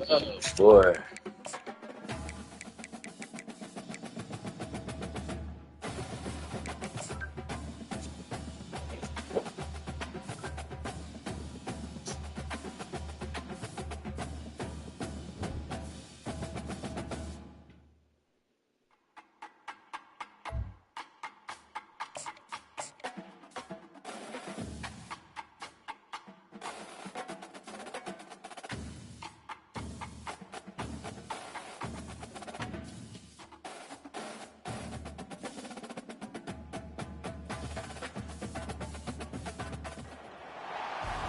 Oh, boy.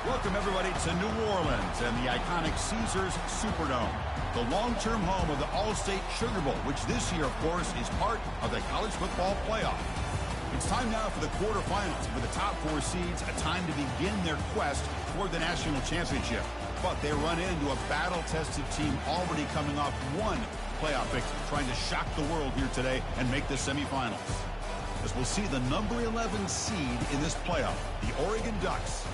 Welcome, everybody, to New Orleans and the iconic Caesars Superdome, the long-term home of the All-State Sugar Bowl, which this year, of course, is part of the college football playoff. It's time now for the quarterfinals, for the top four seeds, a time to begin their quest toward the national championship. But they run into a battle-tested team already coming off one playoff victory, trying to shock the world here today and make the semifinals. As we'll see the number 11 seed in this playoff, the Oregon Ducks,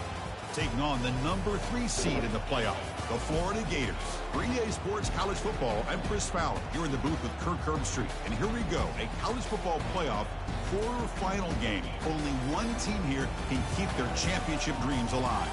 taking on the number 3 seed in the playoff, the Florida Gators. For EA Sports College Football, I'm Chris Fowler, here in the booth with Kirk Herbstreit. And here we go, a college football playoff quarterfinal game. Only one team here can keep their championship dreams alive.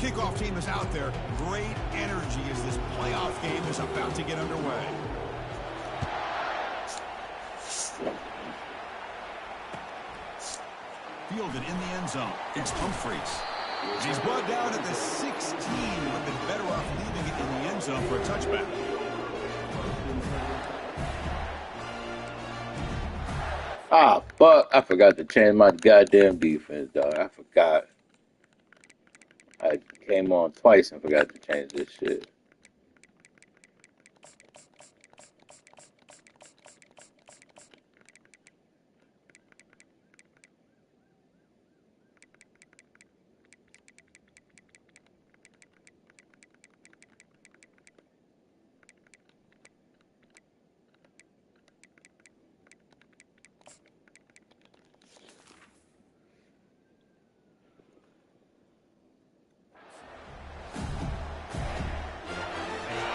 Kickoff team is out there. Great energy as this playoff game is about to get underway. Fielded in the end zone. It's Humphreys. He's brought down at the 16. Would have been better off leaving it in the end zone for a touchback. Ah, fuck. I forgot to change my goddamn defense, dog. I forgot. I came on twice and forgot to change this shit.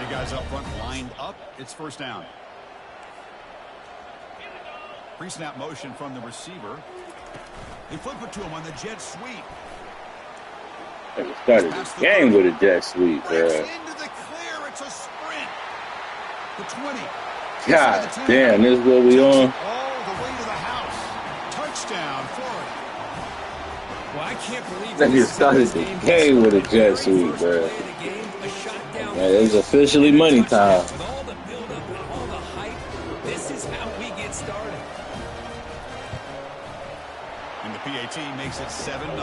Guys up front lined up. It's first down. Pre-snap motion from the receiver. They flip it to him on the jet sweep. They started the game with a jet sweep, bro. Into the clear. It's a sprint. The 20. God damn, this is what we on. All the way to the house. Touchdown, Florida. Well, I can't believe they started the game with a jet sweep, bro. Man, it's officially money time. With all the build-up and all the hype, this is how we get started. And the PAT makes it 7-0.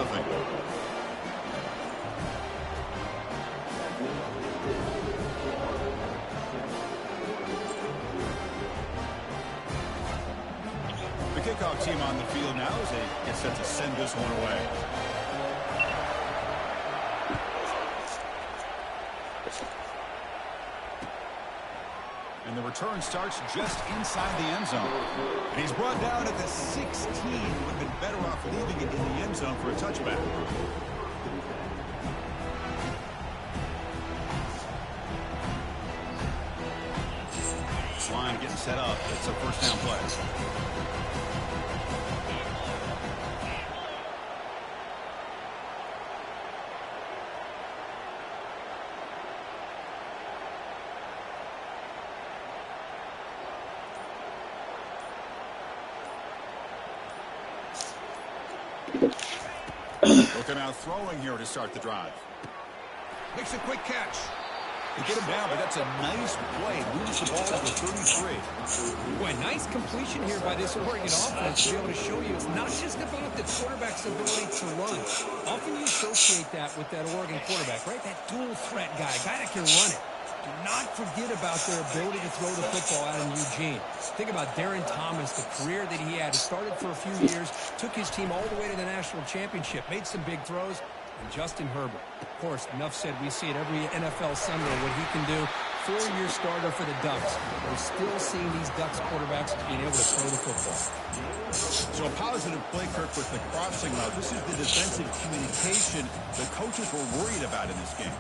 The kickoff team on the field now as they get set to send this one away. And the return starts just inside the end zone. And he's brought down at the 16. Would have been better off leaving it in the end zone for a touchback. Line getting set up. It's a first down play. Looking out throwing here to start the drive. Makes a quick catch. They get him down, but that's a nice play. Moves the ball to the 33. Boy, nice completion here by this Oregon offense to be able to show you it's not just about the quarterback's ability to run. Often you associate that with that Oregon quarterback, right? That dual threat guy that can run it. Do not forget about their ability to throw the football out in Eugene. Think about Darren Thomas, the career that he had. He started for a few years, took his team all the way to the national championship, made some big throws. And Justin Herbert, of course, enough said, we see it every NFL Sunday what he can do. 4-year starter for the Ducks. We're still seeing these Ducks quarterbacks being able to throw the football. So a positive play, Kirk, with the crossing route. This is the defensive communication the coaches were worried about in this game.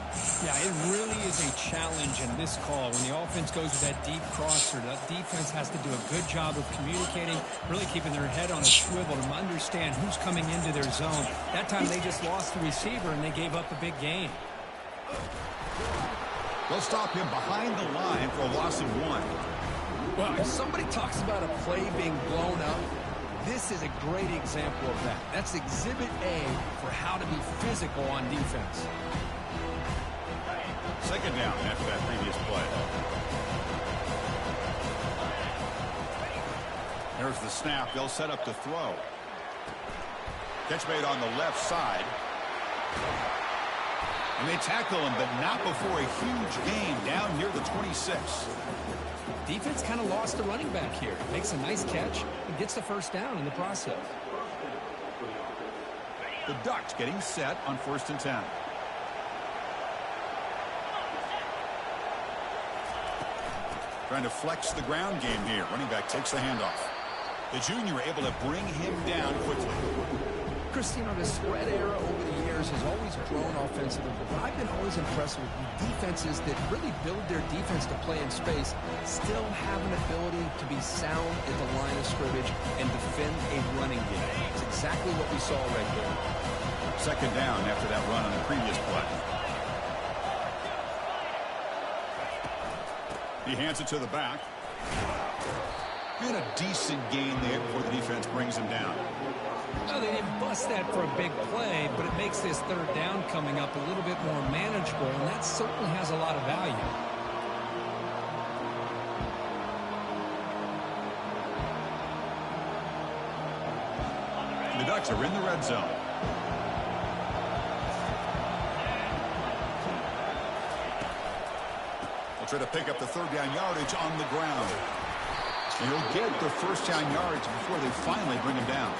Yeah, it really is a challenge in this call. When the offense goes with that deep crosser, the defense has to do a good job of communicating, really keeping their head on a swivel to understand who's coming into their zone. That time they just lost the receiver and they gave up a big gain. They'll stop him behind the line for a loss of 1. Well, if somebody talks about a play being blown up, this is a great example of that. That's Exhibit A for how to be physical on defense. Second down after that previous play. There's the snap. They'll set up to throw. Catch made on the left side. And they tackle him, but not before a huge gain down near the 26. Defense kind of lost the running back here. Makes a nice catch and gets the first down in the process. The Ducks getting set on 1st and 10. Trying to flex the ground game here. Running back takes the handoff. The junior able to bring him down quickly. Chris, you know, the spread era over the years has always grown offensively, but I've been always impressed with defenses that really build their defense to play in space, still have an ability to be sound at the line of scrimmage and defend a running game. It's exactly what we saw right there. Second down after that run on the previous play. He hands it to the back. And a decent gain there before the defense brings him down. Well, they didn't bust that for a big play, but it makes this third down coming up a little bit more manageable, and that certainly has a lot of value. The Ducks are in the red zone. They'll try to pick up the third down yardage on the ground. And he'll get the first down yardage before they finally bring him down.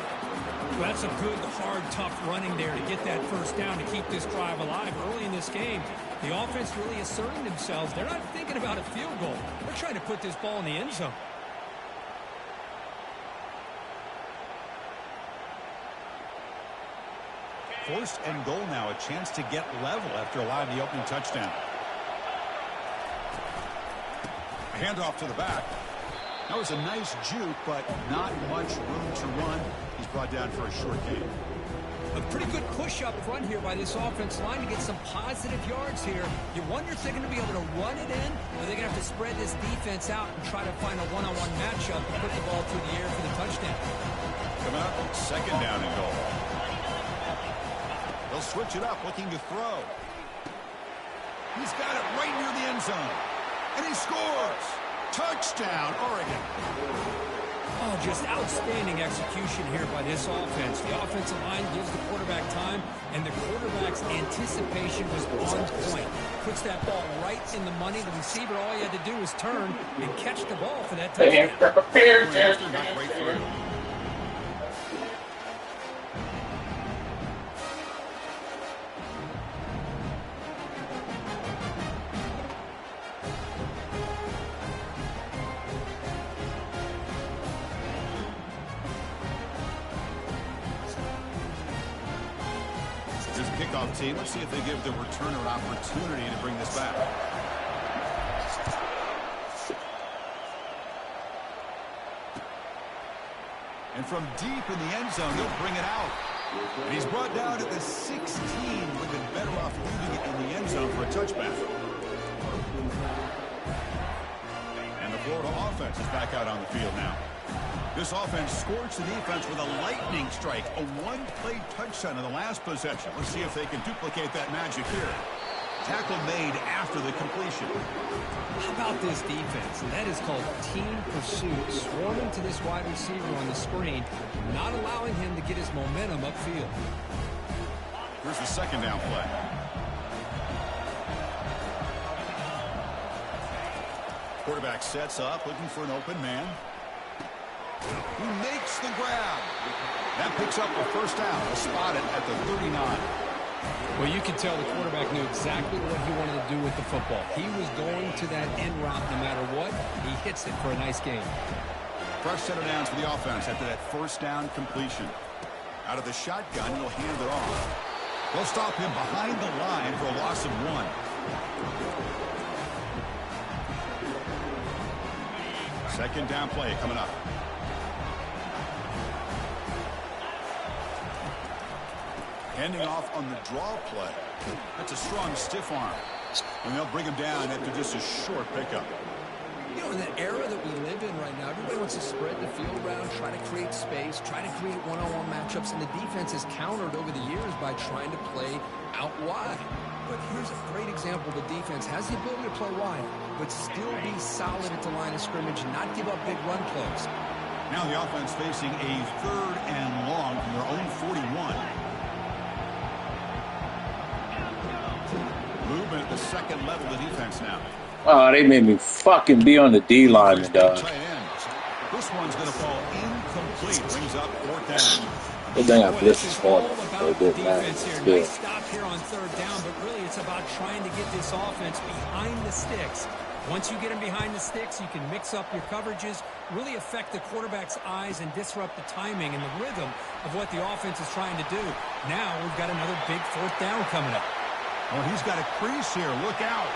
Well, that's a good, hard, tough running there to get that first down to keep this drive alive early in this game. The offense really asserting themselves. They're not thinking about a field goal. They're trying to put this ball in the end zone. First and goal now, a chance to get level after allowing the opening touchdown. A handoff to the back. That was a nice juke, but not much room to run. He's brought down for a short gain. A pretty good push up front here by this offense line to get some positive yards here. You wonder if they're going to be able to run it in, or they're going to have to spread this defense out and try to find a one-on-one matchup and put the ball through the air for the touchdown. Coming up, second down and goal. They'll switch it up, looking to throw. He's got it right near the end zone. And he scores! Touchdown, Oregon. Oh, just outstanding execution here by this offense. The offensive line gives the quarterback time, and the quarterback's anticipation was on point. Puts that ball right in the money. The receiver, all he had to do was turn and catch the ball for that touchdown. Not right through. Kickoff team. Let's see if they give the returner an opportunity to bring this back. And from deep in the end zone, he'll bring it out. And he's brought down at the 16. Would have been better off leaving it in the end zone for a touchback. And the Florida offense is back out on the field now. This offense scorched the defense with a lightning strike, a one-play touchdown in the last possession. Let's see if they can duplicate that magic here. Tackle made after the completion. How about this defense? That is called team pursuit. Swarming to this wide receiver on the screen, not allowing him to get his momentum upfield. Here's the second down play. Quarterback sets up, looking for an open man. He makes the grab. That picks up the first down. He'll spot it at the 39. Well, you can tell the quarterback knew exactly what he wanted to do with the football. He was going to that end route no matter what. He hits it for a nice gain. Fresh set of downs for the offense after that first down completion. Out of the shotgun, he'll hand it off. They'll stop him behind the line for a loss of 1. Second down play coming up. Handing off on the draw play. That's a strong stiff arm. And they'll bring him down after just a short pickup. You know, in the era that we live in right now, everybody wants to spread the field around, try to create space, try to create one-on-one matchups, and the defense has countered over the years by trying to play out wide. But here's a great example. The defense has the ability to play wide, but still be solid at the line of scrimmage and not give up big run plays. Now the offense facing a 3rd and long from their own 41. Movement at the second level of the defense now. Oh, they made me fucking be on the D lineman, dog. This one's going to fall incomplete. Brings up 4th down. Good thing I blitzed this morning, so it didn't matter. Nice stop here on 3rd down, but really it's about trying to get this offense behind the sticks. Once you get them behind the sticks, you can mix up your coverages, really affect the quarterback's eyes and disrupt the timing and the rhythm of what the offense is trying to do. Now we've got another big 4th down coming up. Oh, he's got a crease here. Look out.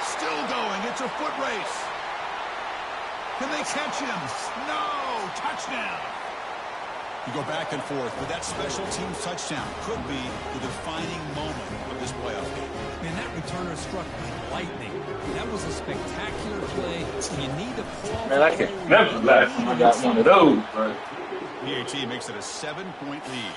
Still going. It's a foot race. Can they catch him? No. Touchdown. You go back and forth, but that special teams touchdown could be the defining moment of this playoff game. Man, that returner struck like lightning. That was a spectacular play. You need to pull off. Man, I can't remember the last time I got one of those, bro. PAT makes it a 7-point lead.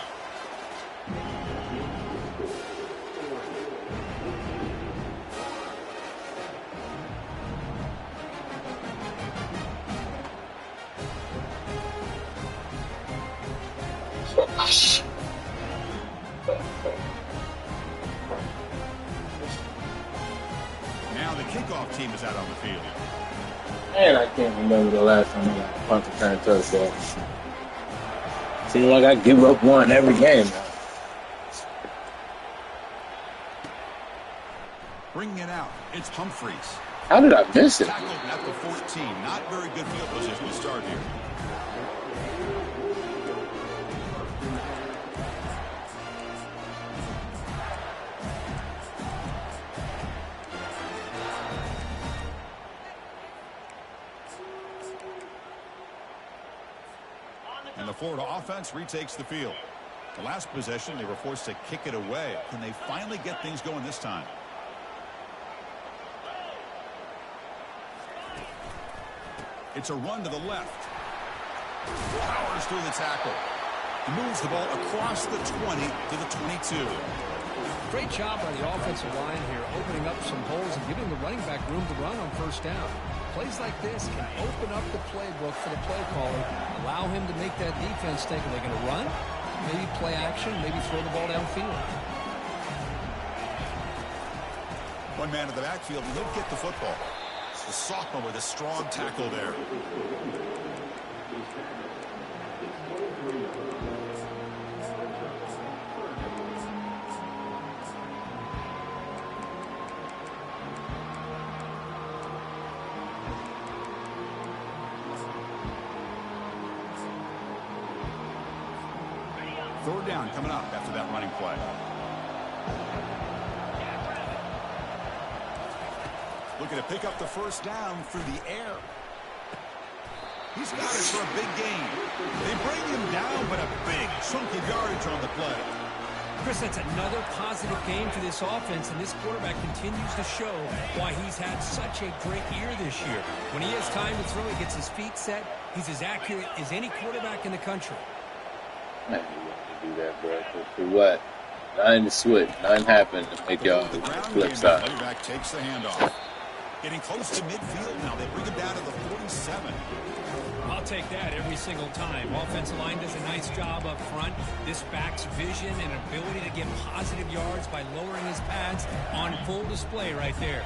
Now the kickoff team is out on the field. And I can't remember the last time I got a punt return touchdown. Seems like I give up one every game now. Bringing it out, it's Humphreys. How did I miss it? Tackled at the 14. Not very good field position to start here. And the Florida offense retakes the field. The last possession, they were forced to kick it away. Can they finally get things going this time? It's a run to the left. Powers through the tackle. He moves the ball across the 20 to the 22. Great job by the offensive line here, opening up some holes and giving the running back room to run on 1st down. Plays like this can open up the playbook for the play caller, allow him to make that defense think, are they going to run? Maybe play action, maybe throw the ball downfield. One man in the backfield, and he'll get the football. The sophomore with a strong tackle there. Third down coming up after that running play. Looking to pick up the first down through the air. He's got it for a big gain. They bring him down, but a big chunk of yardage on the play. Chris, that's another positive game for this offense, and this quarterback continues to show why he's had such a great year this year. When he has time to throw, he gets his feet set. He's as accurate as any quarterback in the country. Man, you want to do that, bro. For what? Nothing to switch. Nothing happened to make y'all The ground flip game, side. running back takes the handoff. Getting close to midfield now. They bring him down to the 47. I'll take that every single time. Offensive line does a nice job up front. This back's vision and ability to get positive yards by lowering his pads on full display right there.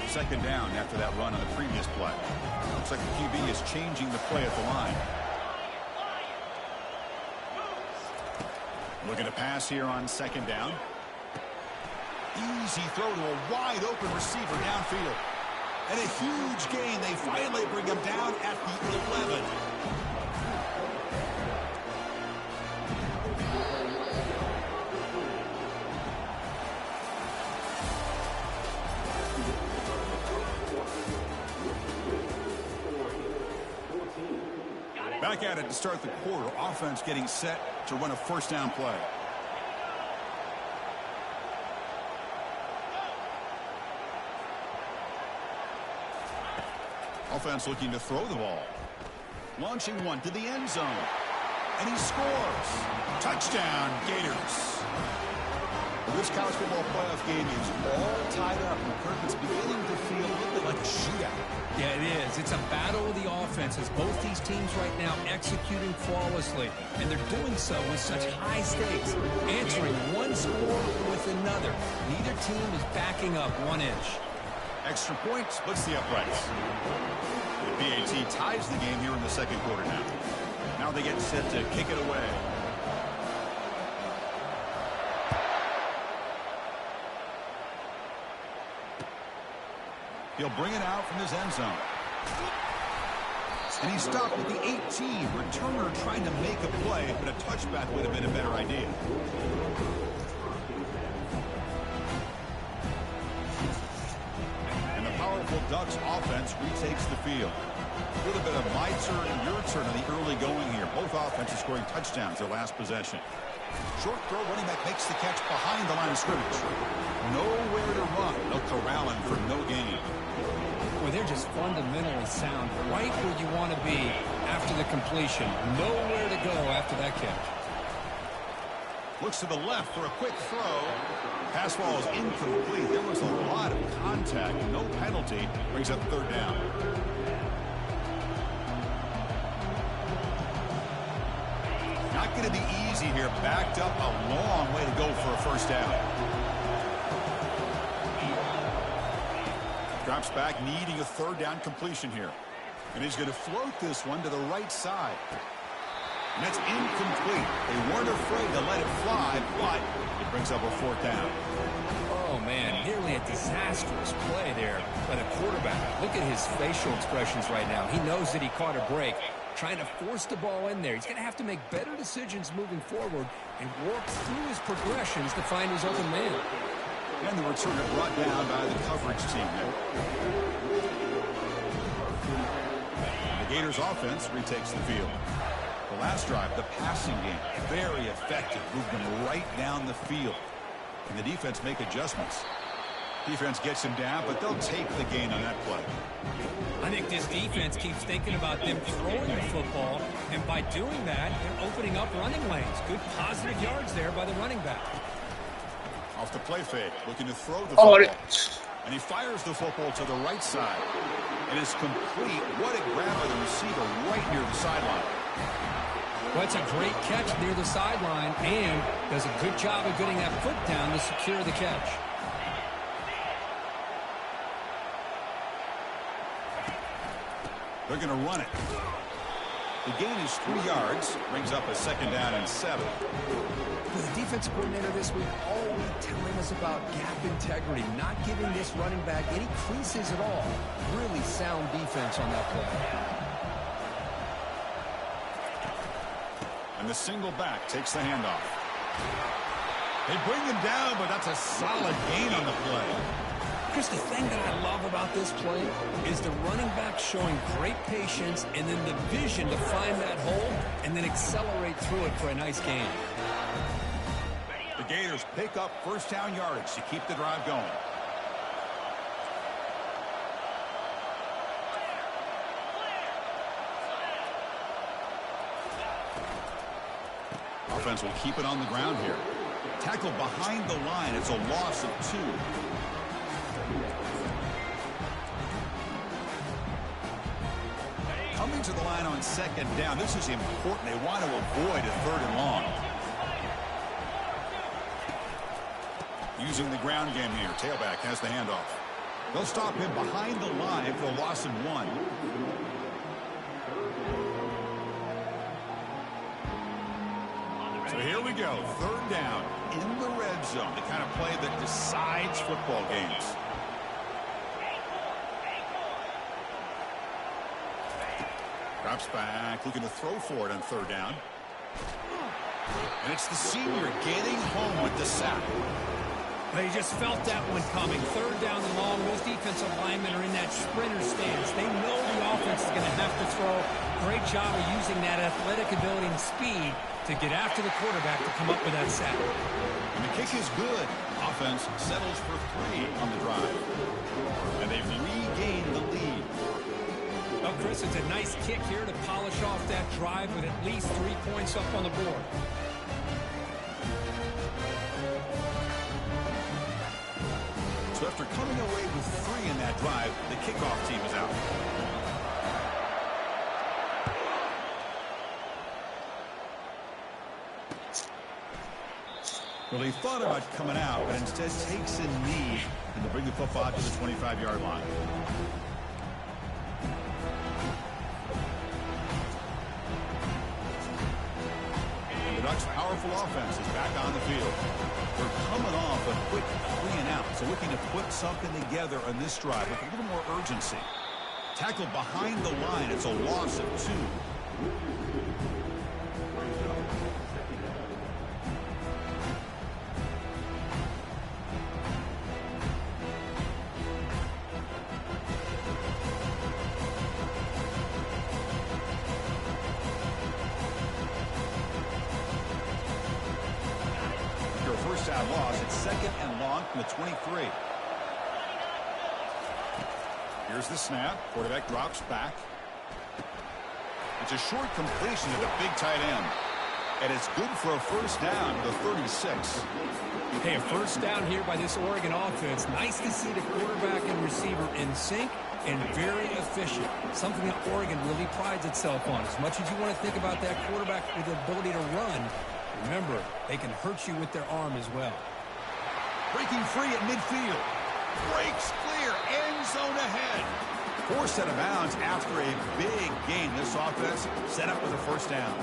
Second down after that run on the previous play. Looks like the QB is changing the play at the line. Looking to pass here on second down. Easy throw to a wide open receiver downfield. And a huge gain. They finally bring him down at the 11. Back at it to start the quarter. Offense getting set to run a first down play. Offense looking to throw the ball. Launching one to the end zone. And he scores. Touchdown, Gators. This college football playoff game is all tied up. And Kirk, it's beginning to feel a little bit like a shootout. Yeah, it is. It's a battle of the offenses. Both these teams right now executing flawlessly. And they're doing so with such high stakes. Answering one score with another. Neither team is backing up 1 inch. Extra point splits the uprights. The BAT ties the game here in the second quarter now. Now they get set to kick it away. He'll bring it out from his end zone. And he's stopped at the 18. Returner trying to make a play, but a touchback would have been a better idea. And the powerful Ducks offense retakes the field. A little bit of my turn and your turn on the early going here. Both offenses scoring touchdowns their last possession. Short throw, running back makes the catch behind the line of scrimmage. Nowhere to run. They'll corral him for no gain. Well, they're just fundamentally sound, right where you want to be after the completion. Nowhere to go after that catch. Looks to the left for a quick throw. Pass ball is incomplete. There was a lot of contact. No penalty. Brings up third down. Not going to be easy here. Backed up a long way to go for a first down. Drops back, needing a third down completion here. And he's going to float this one to the right side. And that's incomplete. They weren't afraid to let it fly, but it brings up a fourth down. Oh, man, nearly a disastrous play there by the quarterback. Look at his facial expressions right now. He knows that he caught a break, trying to force the ball in there. He's going to have to make better decisions moving forward and work through his progressions to find his open man. And the returner brought down by the coverage team there. The Gators offense retakes the field. The last drive, the passing game, very effective. Moved them right down the field. And the defense make adjustments. Defense gets him down, but they'll take the gain on that play. I think this defense keeps thinking about them throwing the football, and by doing that, they're opening up running lanes. Good positive yards there by the running back. Off the play fake, looking to throw the football. And he fires the football to the right side. It is complete. What a grab by the receiver right near the sideline. Well, it's a great catch near the sideline and does a good job of getting that foot down to secure the catch. They're going to run it. The gain is 3 yards. Brings up a second down and 7. The defensive coordinator this week always telling us about gap integrity, not giving this running back any creases at all. Really sound defense on that play. And the single back takes the handoff. They bring him down, but that's a solid gain on the play. Chris, the thing that I love about this play is the running back showing great patience and then the vision to find that hole and then accelerate through it for a nice gain. The Gators pick up first down yardage to keep the drive going. Offense will keep it on the ground here. Tackle behind the line. It's a loss of 2. Coming to the line on second down. This is important. They want to avoid a third and long. Using the ground game here. Tailback has the handoff. They'll stop him behind the line for a loss of 1. So here we go. 3rd down in the red zone. The kind of play that decides football games. Drops back, looking to throw for it on 3rd down. And it's the senior getting home with the sack. They just felt that one coming. 3rd down and long. Those defensive linemen are in that sprinter stance. They know the offense is going to have to throw. Great job of using that athletic ability and speed to get after the quarterback to come up with that sack. And the kick is good. Offense settles for 3 on the drive. And they've regained the lead. Well, Chris, it's a nice kick here to polish off that drive with at least 3 points up on the board. So after coming away with 3 in that drive, the kickoff team is out. Well, he thought about coming out, but instead takes a knee and to bring the football out to the 25-yard line. The Ducks' powerful offense is back on the field. They're coming off a quick 3-and-out, so looking to put something together on this drive with a little more urgency. Tackled behind the line. It's a loss of 2. First down loss. It's 2nd and long from the 23. Here's the snap. Quarterback drops back. It's a short completion to the big tight end. And it's good for a first down to the 36. Hey, a first down here by this Oregon offense. Nice to see the quarterback and receiver in sync and very efficient. Something that Oregon really prides itself on. As much as you want to think about that quarterback with the ability to run, remember, they can hurt you with their arm as well. Breaking free at midfield. Breaks clear. End zone ahead. Forced out of bounds after a big gain. This offense set up with a first down.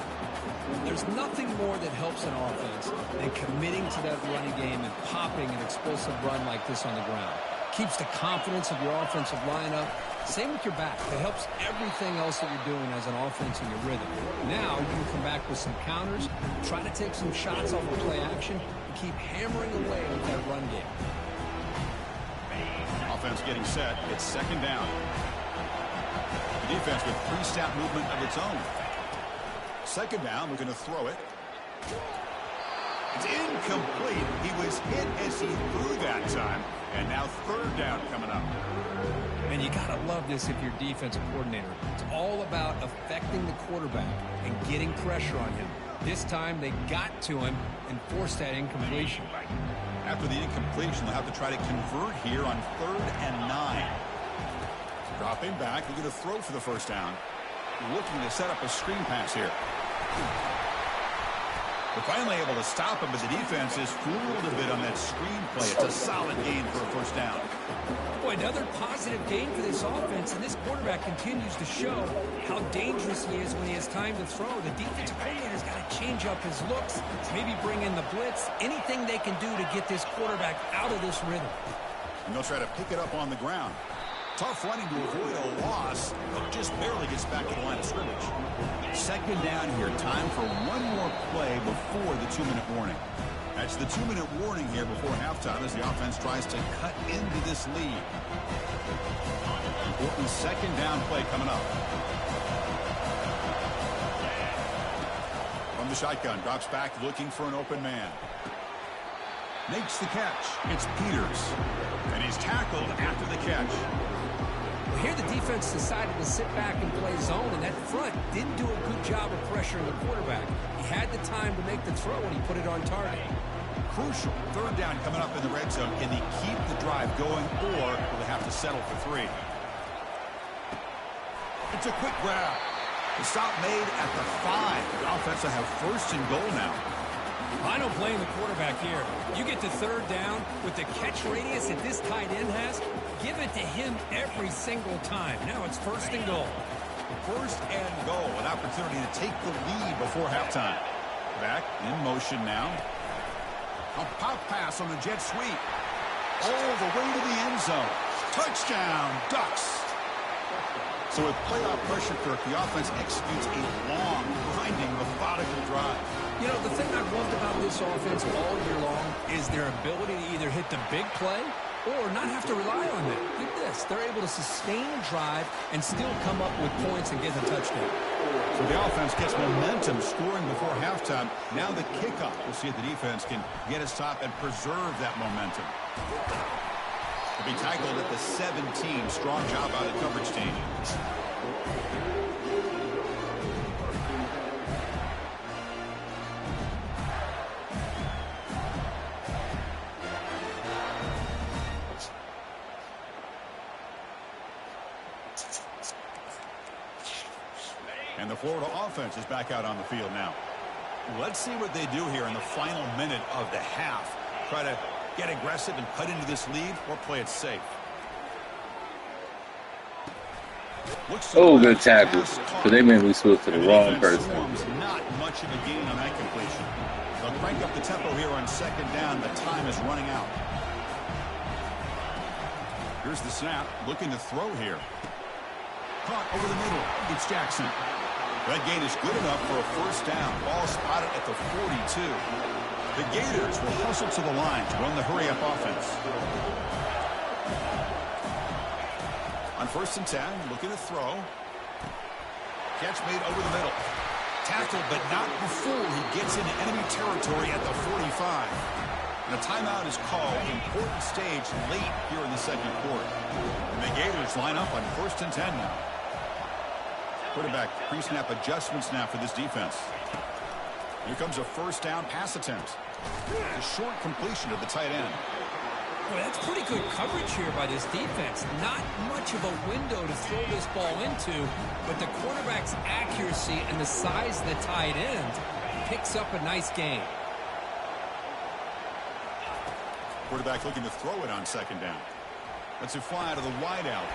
There's nothing more that helps an offense than committing to that running game and popping an explosive run like this on the ground. Keeps the confidence of your offensive lineup. Same with your back. It helps everything else that you're doing as an offense in your rhythm. Now you can come back with some counters, try to take some shots off of play action, and keep hammering away with that run game. Offense getting set. It's 2nd down. The defense with pre-snap movement of its own. 2nd down, looking to throw it. It's incomplete. He was hit as he threw that time. And now 3rd down coming up. And you got to love this if you're defensive coordinator. It's all about affecting the quarterback and getting pressure on him. This time they got to him and forced that incompletion. After the incompletion, they'll have to try to convert here on 3rd and 9. Dropping back, looking to throw for the first down. Looking to set up a screen pass here. They're finally able to stop him, but the defense is fooled a bit on that screen play. It's a solid gain for a first down. Boy, another positive gain for this offense, and this quarterback continues to show how dangerous he is when he has time to throw. The defensive coordinator's got to change up his looks, maybe bring in the blitz, anything they can do to get this quarterback out of this rhythm. And they'll try to pick it up on the ground. Tough running to avoid a loss, but just barely gets back to the line of scrimmage. 2nd down here. Time for one more play before the 2-minute warning. That's the 2-minute warning here before halftime as the offense tries to cut into this lead. Important 2nd down play coming up. From the shotgun, drops back looking for an open man. Makes the catch. It's Peters. And he's tackled after the catch. Here the defense decided to sit back and play zone, and that front didn't do a good job of pressuring the quarterback. He had the time to make the throw, and he put it on target. Crucial 3rd down coming up in the red zone. Can they keep the drive going, or will they have to settle for 3? It's a quick grab. The stop made at the 5. The offense will have 1st and goal now. Final don't blame the quarterback here. You get to third down with the catch radius that this tight end has, give it to him every single time. Now it's 1st and goal. 1st and goal, an opportunity to take the lead before halftime. Back in motion now. A pop pass on the jet sweep. All the way to the end zone. Touchdown, Ducks. So with playoff pressure, Kirk, the offense executes a long, grinding, methodical drive. You know, the thing I've loved about this offense all year long is their ability to either hit the big play or not have to rely on it. Look at this. They're able to sustain a drive and still come up with points and get the touchdown. So the offense gets momentum scoring before halftime. Now the kickoff. We'll see if the defense can get a stop and preserve that momentum. To be tackled at the 17. Strong job by the coverage team. And the Florida offense is back out on the field now. Let's see what they do here in the final minute of the half. Try to get aggressive and cut into this lead or play it safe. Oh, good tackle. Because they made me switch to the wrong person. Not much of a gain on that completion. They'll crank up the tempo here on 2nd down. The time is running out. Here's the snap. Looking to throw here. Caught over the middle. It's Jackson. That gain is good enough for a 1st down. Ball spotted at the 42. The Gators will hustle to the line to run the hurry-up offense. On 1st and 10, looking to throw. Catch made over the middle. Tackled, but not before he gets into enemy territory at the 45. And a timeout is called. Important stage late here in the 2nd quarter. And the Gators line up on 1st and 10 now. Quarterback pre-snap adjustments now for this defense. Here comes a 1st down pass attempt. A short completion to the tight end. Boy, that's pretty good coverage here by this defense. Not much of a window to throw this ball into, but the quarterback's accuracy and the size of the tight end picks up a nice gain. Quarterback looking to throw it on 2nd down. Let's it fly out of the wideout.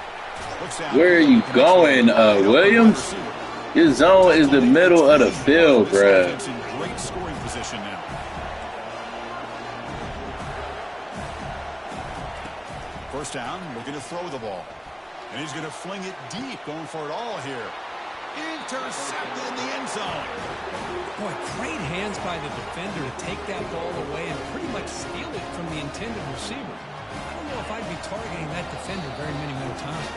Where are you going, Williams? Your zone is the middle of the field, bruh. Great scoring position now. First down, looking to throw the ball. And he's going to fling it deep, going for it all here. Intercepted in the end zone. Boy, great hands by the defender to take that ball away and pretty much steal it from the intended receiver. I don't know if I'd be targeting that defender very many more times.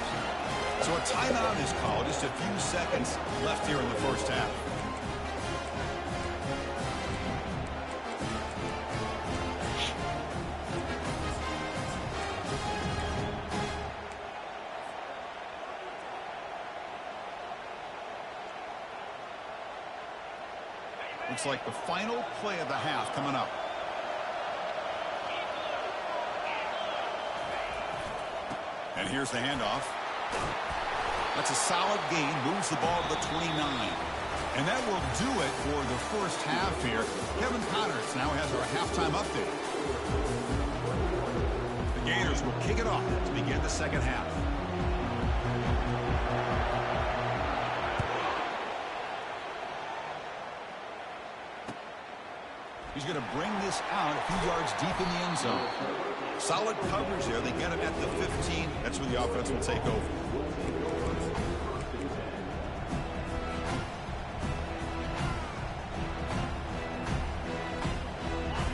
So a timeout is called. Just a few seconds left here in the 1st half. Looks like the final play of the half coming up. And here's the handoff. That's a solid gain. Moves the ball to the 29. And that will do it for the 1st half here. Kevin Connors now has our halftime update. The Gators will kick it off to begin the 2nd half. He's going to bring this out a few yards deep in the end zone. Solid coverage there. They get him at the 15. That's where the offense will take over.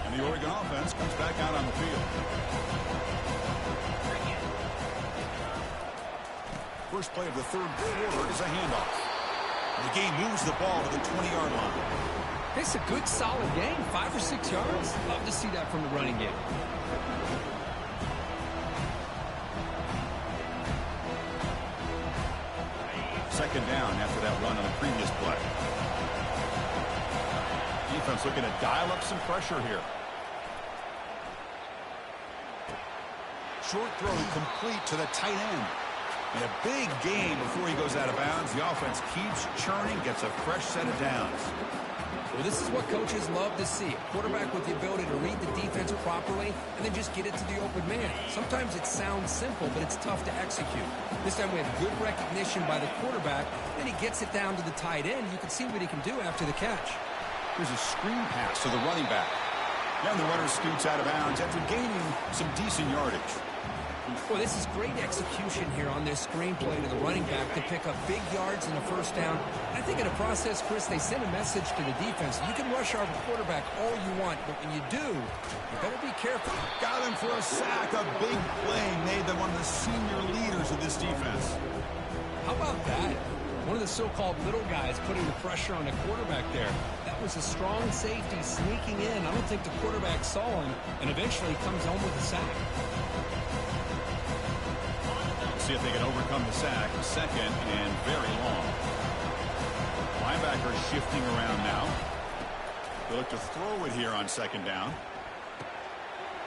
And the Oregon offense comes back out on the field. First play of the 3rd quarter is a handoff. The game moves the ball to the 20-yard line. It's a good, solid game. 5 or 6 yards. Love to see that from the running game. Second down after that run on the previous play. Defense looking to dial up some pressure here. Short throw complete to the tight end. And a big gain before he goes out of bounds. The offense keeps churning, gets a fresh set of downs. Well, this is what coaches love to see. A quarterback with the ability to read the defense properly and then just get it to the open man. Sometimes it sounds simple, but it's tough to execute. This time we have good recognition by the quarterback. Then he gets it down to the tight end. You can see what he can do after the catch. Here's a screen pass to the running back. And the runner scoots out of bounds after gaining some decent yardage. Well, this is great execution here on this screen play to the running back to pick up big yards in the first down. I think in the process, Chris, they send a message to the defense. You can rush our quarterback all you want, but when you do, you better be careful. Got him for a sack. A big play made them one of the senior leaders of this defense. How about that? One of the so-called little guys putting the pressure on the quarterback there. That was a strong safety sneaking in. I don't think the quarterback saw him, and eventually comes home with a sack. See if they can overcome the sack. Second and very long. Linebacker shifting around now. They look to throw it here on second down.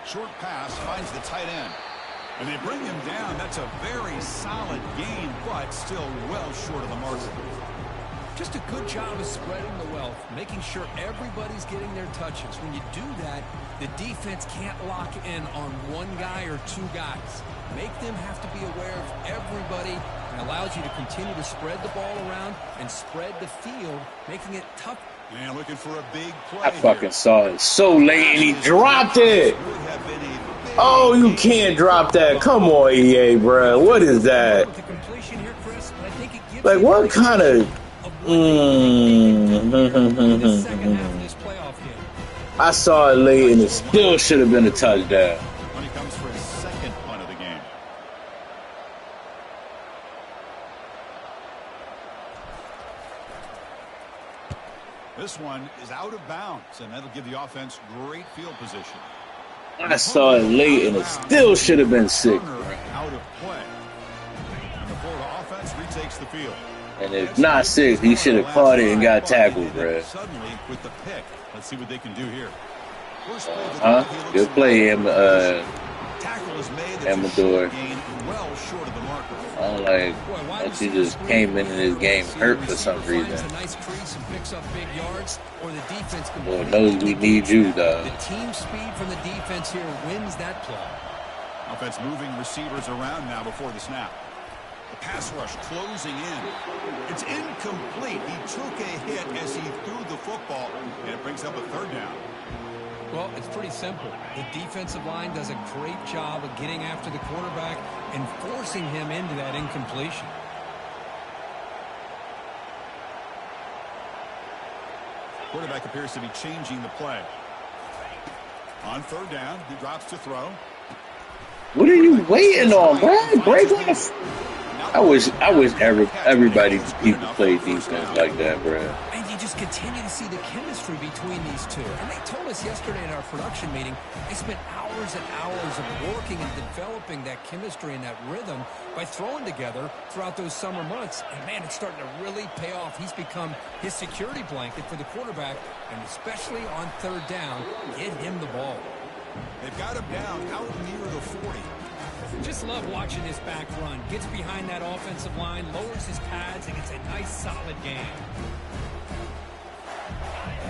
Short pass finds the tight end. And they bring him down. That's a very solid gain, but still well short of the marker. Just a good job of spreading the wealth, making sure everybody's getting their touches. When you do that, the defense can't lock in on one guy or two guys. Make them have to be aware of everybody, and allows you to continue to spread the ball around and spread the field, making it tough. And looking for a big play. I fucking saw it so late and he dropped it. Oh, you can't drop that. Come on, EA, bro. What is that? Like, what kind of... I saw it late and it still should have been a touchdown. When he comes for his second punt of the game. This one is out of bounds, and that'll give the offense great field position. I saw it late and it still should have been sick. Out of play. And the Florida offense retakes the field. And if not sick, he should have caught it and got tackled, bro. Suddenly with the pick. Let's see what they can do here. Good play, Amador. Well short of the marker. I don't like that he just came into this game hurt for some reason. Lord knows we need you, though. The team speed from the defense here wins that play. Offense moving receivers around now before the snap. The pass rush closing in. It's incomplete. He took a hit as he threw the football, and it brings up a third down. Well, it's pretty simple. The defensive line does a great job of getting after the quarterback and forcing him into that incompletion. Quarterback appears to be changing the play. On third down, he drops to throw. What are you waiting on, bro? Break on the... I wish everybody people play defense like that, bro. And you just continue to see the chemistry between these two. And they told us yesterday in our production meeting, they spent hours and hours of working and developing that chemistry and that rhythm by throwing together throughout those summer months. And, man, it's starting to really pay off. He's become his security blanket for the quarterback, and especially on third down, get him the ball. They've got him down out near the 40. Just love watching this back run. Gets behind that offensive line, lowers his pads, and gets a nice solid gain.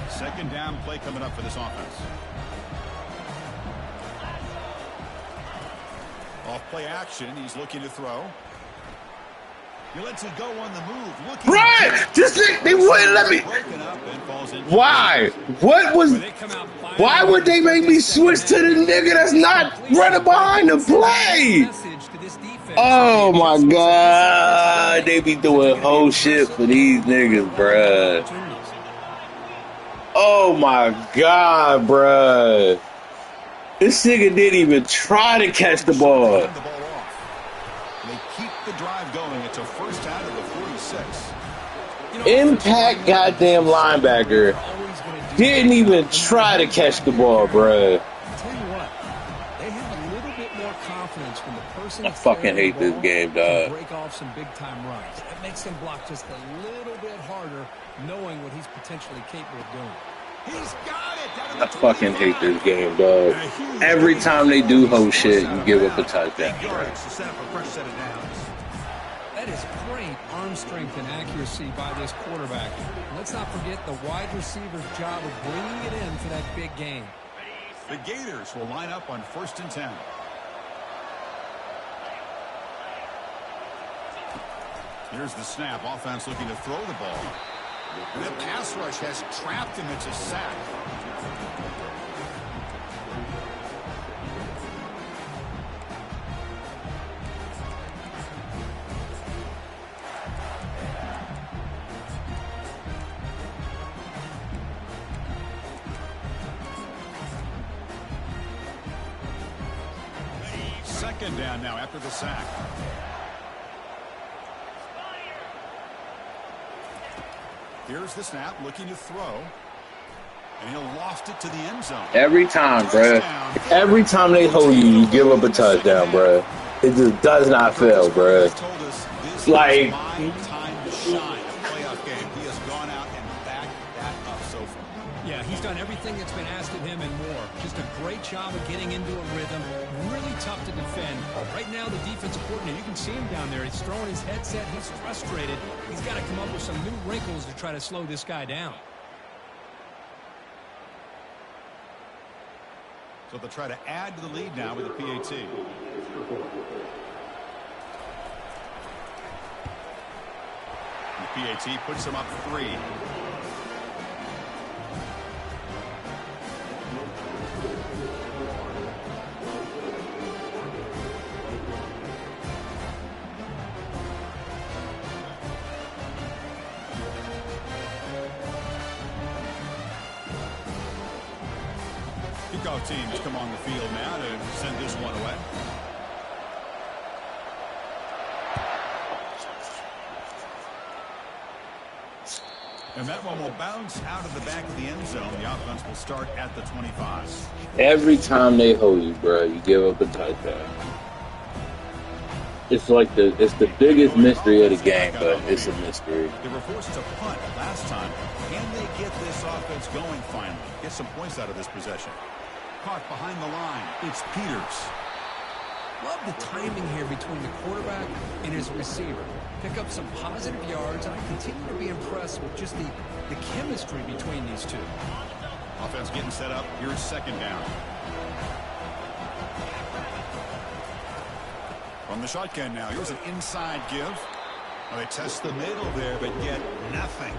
Second down play coming up for this offense. Off play action, he's looking to throw. He lets it go on the move. Right! Just they wouldn't let me. Why? What was? Why would they make me switch to the nigga that's not running behind the play? Oh my God! They be doing whole shit for these niggas, bruh. Oh my God, bruh. This nigga didn't even try to catch the ball. They keep the drive going. It's a first down at the 46. Impact goddamn linebacker didn't even try to catch the ball, bruh. I'll tell you what, they have a little bit more confidence when the person I fucking hate this game, dog. Break off some big time runs. That makes them block just a little bit harder, knowing what he's potentially capable of doing. He's got it. I fucking hate this game, dog. Every time they do whole shit, you give up a touchdown. That is great arm strength and accuracy by this quarterback. Let's not forget the wide receiver's job of bringing it in for that big game. The Gators will line up on 1st and 10. Here's the snap. Offense looking to throw the ball. And the pass rush has trapped him. It's a sack. Second down now after the sack. Here's the snap, looking to throw. And he'll loft it to the end zone. Every time, bro. Every time they hold you, you give up a touchdown, bro. It just does not fail, bro. Like, time to shine. A playoff game. He has gone out and backed that up so far. Yeah, he's done everything that's been asked of him and more. Just a great job of getting into a rhythm. Really tough to defend. Right now, the defensive coordinator, you can see him down there. He's throwing his headset. He's frustrated. He's got to come up with some new wrinkles to try to slow this guy down. So they'll try to add to the lead now with a PAT. The PAT puts them up 3. Kickoff teams come on the field now to send this one away. And that one will bounce out of the back of the end zone. The offense will start at the 25. every time they hold you, bro, you give up a touchdown. It's like it's the biggest mystery of the game, but it's a mystery. They were forced to punt last time. Can they get this offense going finally? Get some points out of this possession. Caught behind the line. It's Peters. Love the timing here between the quarterback and his receiver. Pick up some positive yards, and I continue to be impressed with just the chemistry between these two. Offense getting set up. Here's second down. From the shotgun now. Here's an inside give. Well, they test the middle there, but get nothing.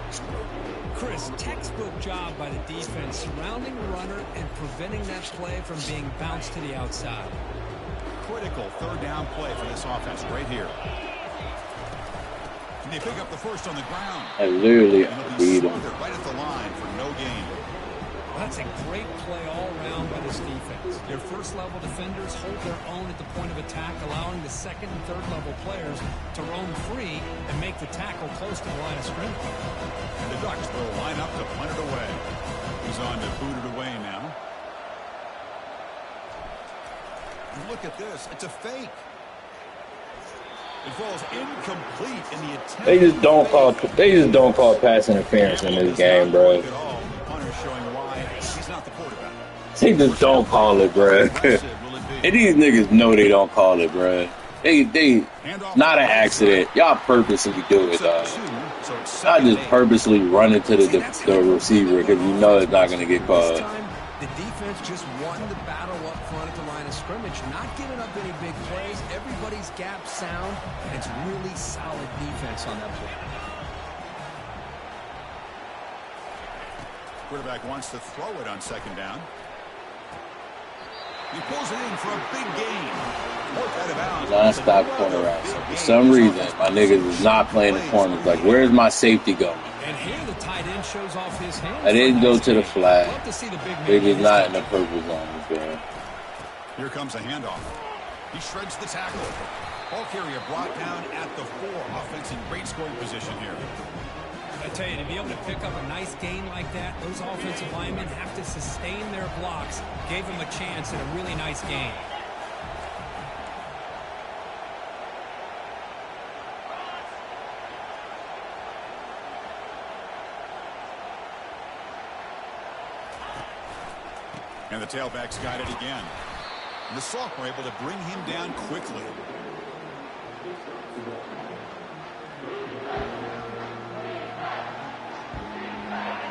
Chris, textbook job by the defense surrounding the runner and preventing that play from being bounced to the outside. Critical third down play for this offense right here. And they pick up the first on the ground. I literally beat him right at the line for no gain. Well, that's a great play all around by this defense. Their first-level defenders hold their own at the point of attack, allowing the second and third-level players to roam free and make the tackle close to the line of scrimmage. And the Ducks will line up to punt it away. He's on to boot it away now. And look at this. It's a fake. It falls incomplete in the attempt. They just don't call pass interference in this game, bro. Showing why he's not the quarterback. They just don't call it, bro. And these niggas know they don't call it, bro. They not an accident. Y'all purposely do it, dog. Y'all just purposely run into the receiver because you know it's not gonna get called. The defense just won the battle up front at the line of scrimmage, not giving up any big plays. Everybody's gap sound, and it's really solid defense on that play. Quarterback wants to throw it on second down. He pulls it in for a big gain. Out of bounds. Non-stop corner routes. For some reason, my niggas is not playing the corners. Like, where's my safety going? And here the tight end shows off his hands. I didn't go to the flag. Niggas not in the purple zone, bro. Here comes a handoff. He shreds the tackle. Ball carrier brought down at the 4. Offense in great scoring position here. I tell you, to be able to pick up a nice gain like that, those offensive linemen have to sustain their blocks. Gave him a chance at a really nice gain. And the tailback's got it again. And the sophomore able to bring him down quickly.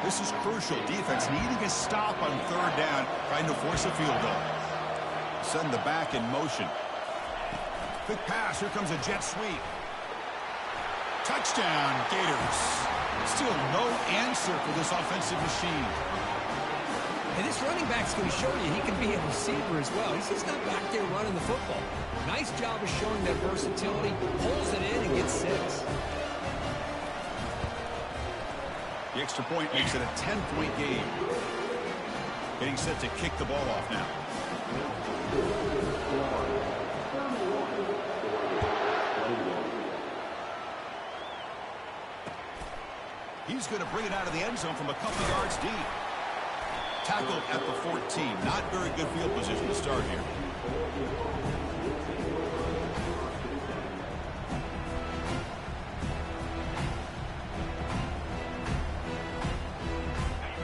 This is crucial. Defense needing a stop on third down, trying to force a field goal. Send the back in motion. Quick pass. Here comes a jet sweep. Touchdown, Gators. Still no answer for this offensive machine. And this running back's going to show you he can be a receiver as well. He's just not back there running the football. Nice job of showing that versatility. Pulls it in and gets 6. The extra point makes it a 10-point game. Getting set to kick the ball off now. He's going to bring it out of the end zone from a couple yards deep. Tackled at the 14. Not very good field position to start here.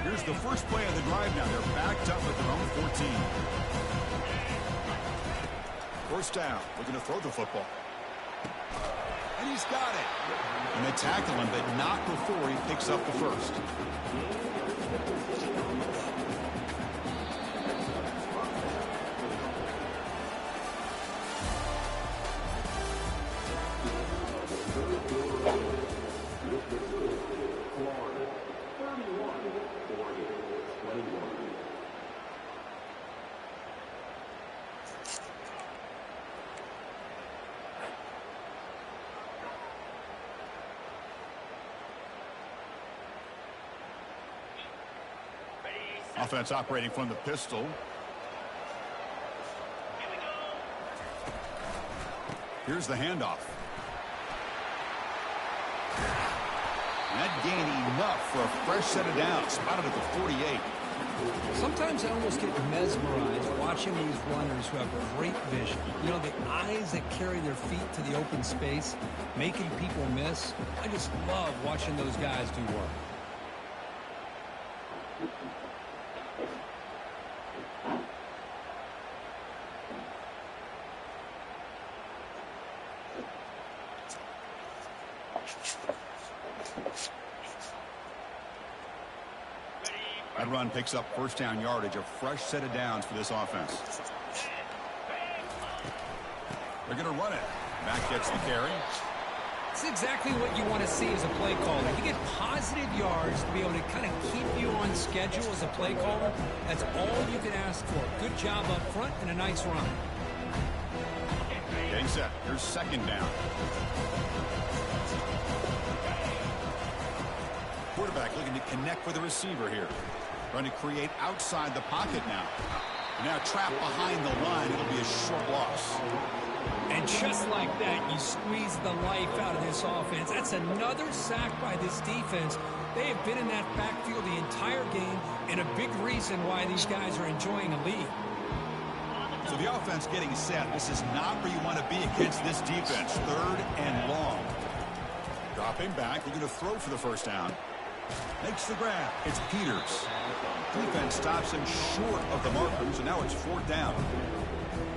Here's the first play of the drive now. They're backed up at their own 14. First down. Looking to throw the football. And he's got it. And they tackle him, but not before he picks up the first. Offense operating from the pistol. Here's the handoff. And that gain enough for a fresh set of downs. Spotted at the 48. Sometimes I almost get mesmerized watching these runners who have great vision. You know, the eyes that carry their feet to the open space, making people miss. I just love watching those guys do work. That run picks up first down yardage, a fresh set of downs for this offense. They're going to run it. Back gets the carry. It's exactly what you want to see as a play caller. You get positive yards to be able to kind of keep you on schedule as a play caller. That's all you can ask for. Good job up front and a nice run. Getting set. Here's second down. Quarterback looking to connect with the receiver here. Trying to create outside the pocket now. Now trapped behind the line. It'll be a short loss. And just like that, you squeeze the life out of this offense. That's another sack by this defense. They have been in that backfield the entire game, and a big reason why these guys are enjoying a lead. So the offense getting set. This is not where you want to be against this defense. Third and long. Dropping back. Looking to throw for the first down. Makes the grab. It's Peters. Defense stops him short of the markers, and now it's fourth down.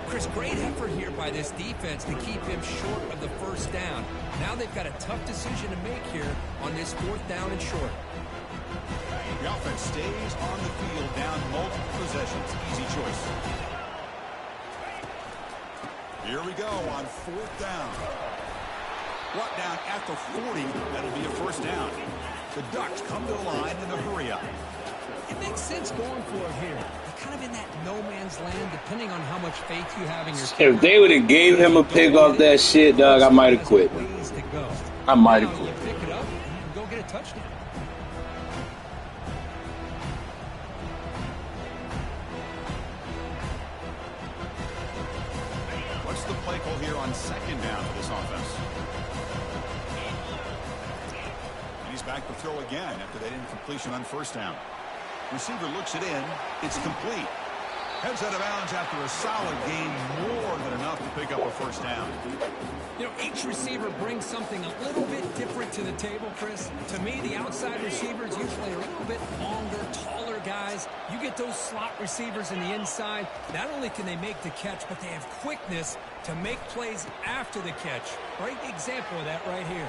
Chris, great effort here by this defense to keep him short of the first down. Now they've got a tough decision to make here on this fourth down and short. The offense stays on the field down multiple possessions. Easy choice. Here we go on fourth down. Brought down at the 40. That'll be a first down. The Ducks come to the line in a hurry up. It makes sense going for it here. They're kind of in that no man's land, depending on how much faith you have in your team. If they would have gave him a pick off that shit, dog, I might have quit. I might have quit. You pick it up and go get a touchdown. What's the play call here on second down for this offense? And he's back to throw again after that incompletion on first down. Receiver looks it in. It's complete. Heads out of bounds after a solid gain, more than enough to pick up a first down. You know, each receiver brings something a little bit different to the table, Chris. To me, the outside receivers usually are a little bit longer, taller guys. You get those slot receivers in the inside. Not only can they make the catch, but they have quickness to make plays after the catch. Great example of that right here.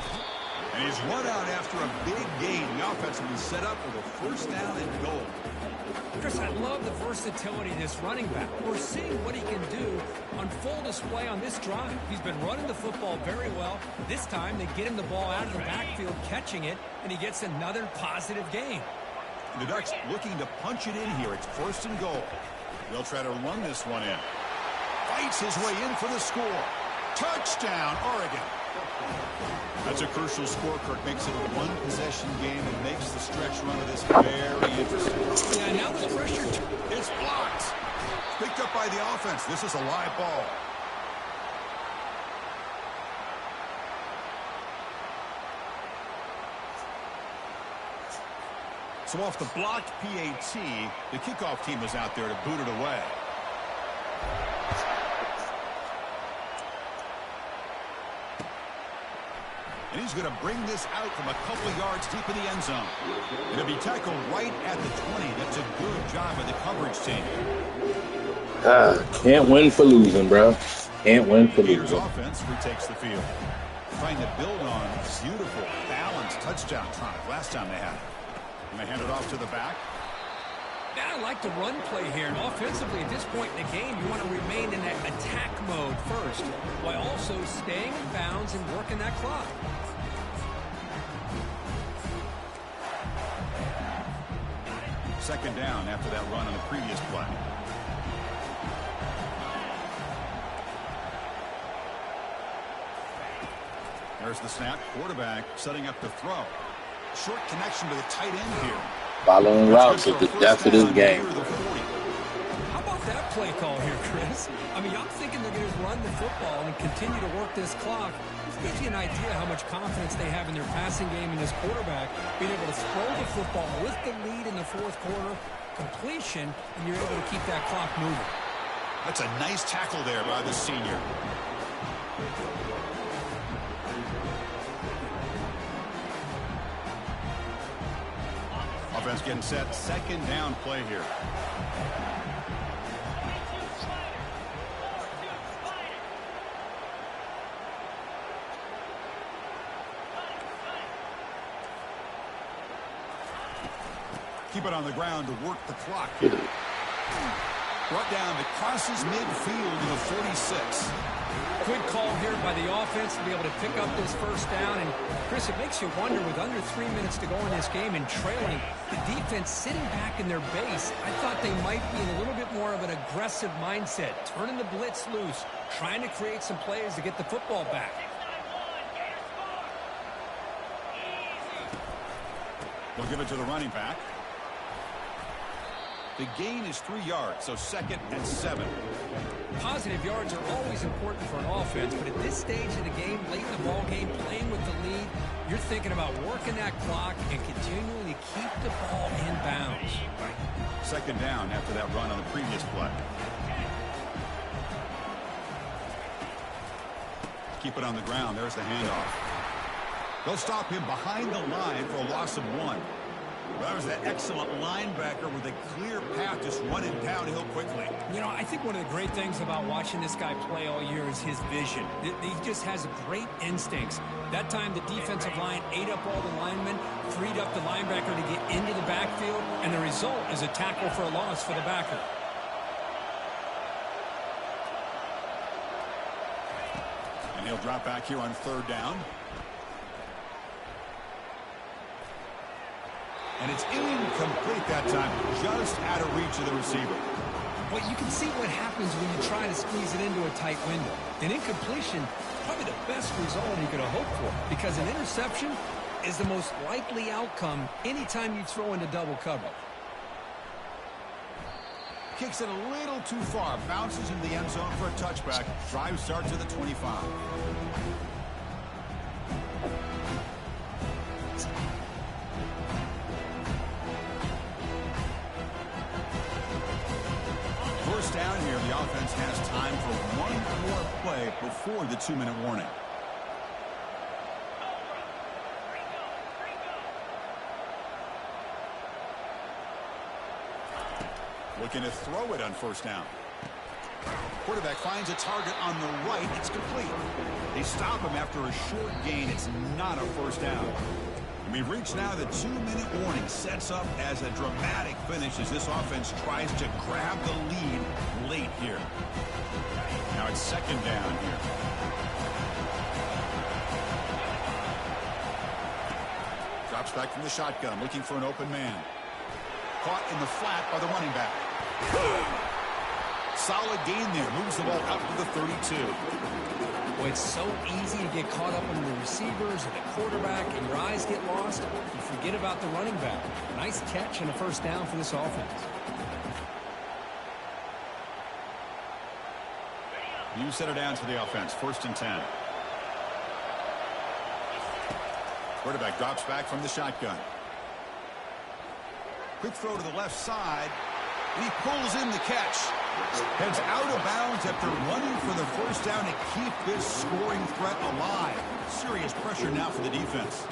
And he's run out after a big gain. The offense will be set up with a first down and goal. Chris, I love the versatility of this running back. We're seeing what he can do on full display on this drive. He's been running the football very well. This time, they get him the ball out of the backfield, catching it, and he gets another positive gain. The Ducks looking to punch it in here. It's first and goal. They'll try to run this one in. Fights his way in for the score. Touchdown, Oregon. That's a crucial score. Kirk makes it a one-possession game and makes the stretch run of this very interesting. Yeah, now the pressure. It's blocked. Picked up by the offense. This is a live ball. So off the blocked PAT, the kickoff team is out there to boot it away. And he's going to bring this out from a couple of yards deep in the end zone. It'll be tackled right at the 20. That's a good job by the coverage team. Can't win for losing, bro. Can't win for Gators losing. offense retakes the field. Trying to build on beautiful, balanced touchdown drive last time they had it. And they hand it off to the back. Yeah, I like the run play here. And offensively, at this point in the game, you want to remain in that attack mode first, while also staying in bounds and working that clock. Second down after that run on the previous play. There's the snap. Quarterback setting up the throw. Short connection to the tight end here. Following routes is the death of this game. How about that play call here, Chris? I mean, I'm thinking they're going to run the football and continue to work this clock. This gives you an idea how much confidence they have in their passing game and this quarterback being able to throw the football with the lead in the fourth quarter, completion, and you're able to keep that clock moving. That's a nice tackle there by the senior. Offense getting set. Second down play here. Keep it on the ground to work the clock here. Brought down that crosses midfield to the 46. Good call here by the offense to be able to pick up this first down. And, Chris, it makes you wonder, with under 3 minutes to go in this game and trailing, the defense sitting back in their base, I thought they might be in a little bit more of an aggressive mindset, turning the blitz loose, trying to create some plays to get the football back. They'll give it to the running back. The gain is 3 yards, so second and 7. Positive yards are always important for an offense, but at this stage of the game, late in the ball game, playing with the lead, you're thinking about working that clock and continuing to keep the ball in bounds. Second down after that run on the previous play. Keep it on the ground. There's the handoff. They'll stop him behind the line for a loss of 1. Well, that was that excellent linebacker with a clear path just running downhill quickly. You know, I think one of the great things about watching this guy play all year is his vision. He just has great instincts. That time, the defensive line ate up all the linemen, freed up the linebacker to get into the backfield, and the result is a tackle for a loss for the backer. And he'll drop back here on third down. And it's incomplete that time, just out of reach of the receiver. Well, you can see what happens when you try to squeeze it into a tight window. An incompletion, probably the best result you could have hoped for, because an interception is the most likely outcome anytime you throw into double coverage. Kicks it a little too far, bounces into the end zone for a touchback. Drive starts at the 25. First down here, the offense has time for one more play before the 2-minute warning. Looking to throw it on first down. Quarterback finds a target on the right. It's complete. They stop him after a short gain. It's not a first down. And we've reached now the 2-minute warning. Sets up as a dramatic finish as this offense tries to grab the lead late here. Now it's second down here. Drops back from the shotgun, looking for an open man. Caught in the flat by the running back. Solid gain there. Moves the ball out to the 32. Boy, it's so easy to get caught up in the receivers and the quarterback, and your eyes get lost. You forget about the running back. Nice catch and a first down for this offense. You set it down to the offense. 1st and 10. Quarterback drops back from the shotgun. Quick throw to the left side. And he pulls in the catch. Heads out of bounds after running for the first down to keep this scoring threat alive. Serious pressure now for the defense.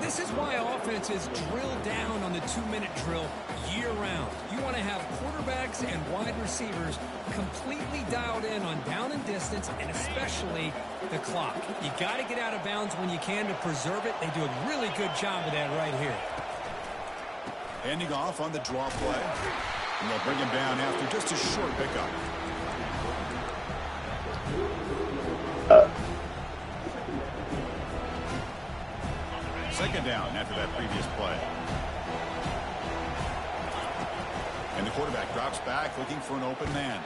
This is why offenses drill down on the 2-minute drill year-round. You want to have quarterbacks and wide receivers completely dialed in on down and distance, and especially the clock. You got to get out of bounds when you can to preserve it. They do a really good job of that right here. Handing off on the draw play. And they'll bring him down after just a short pickup. Second down after that previous play. And the quarterback drops back looking for an open man.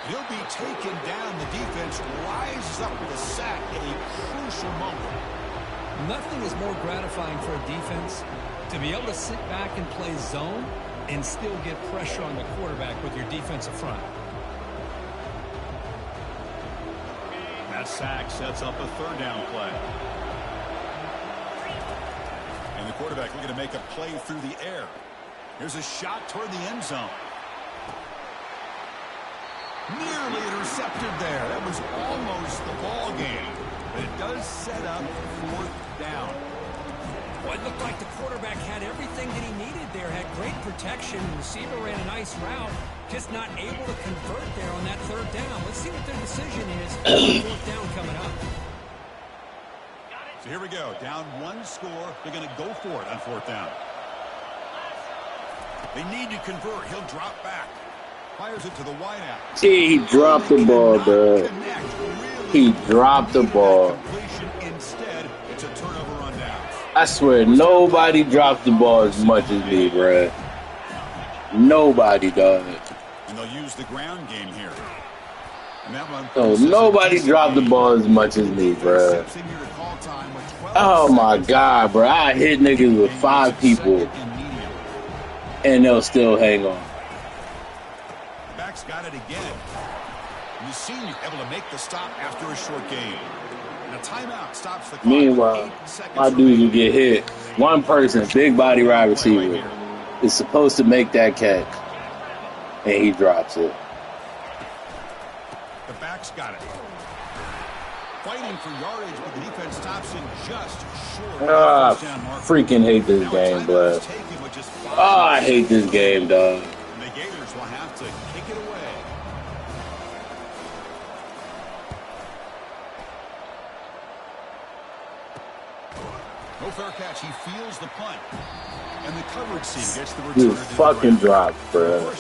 He'll be taken down. The defense rises up with a sack at a crucial moment. Nothing is more gratifying for a defense to be able to sit back and play zone and still get pressure on the quarterback with your defensive front. That sack sets up a 3rd down play. And the quarterback looking to make a play through the air. Here's a shot toward the end zone. Nearly intercepted there. That was almost the ball game. But it does set up 4th down. Well, it looked like the quarterback had everything that he needed there. Had great protection. The receiver ran a nice route. Just not able to convert there on that 3rd down. Let's see what their decision is. 4th down coming up. So here we go. Down 1 score. They're going to go for it on 4th down. They need to convert. He'll drop back. Fires it to the wideout. He dropped the ball, bro. He dropped the ball. Instead, it's a turnover on downs. I swear, nobody dropped the ball as much as me, bro. Nobody does. And they'll use the ground game here. And that one. Oh, nobody dropped the ball as much as me, bro. Oh my God, bro! I hit niggas with 5 people, and they'll still hang on. Back's got it again. And the senior able to make the stop after a short game. And a timeout stops the clock. Meanwhile, my dudes will get hit. One person, big body wide receiver, is supposed to make that catch, and he drops it. The back's got it. Fighting for yardage, but the defense stops in just short. Ah, freaking hate this game, bro. Oh, I hate this game, dog. The Gators will have to kick it away. No fair catch. He feels the punt. And the coverage team gets the return. You fucking dropped, bro.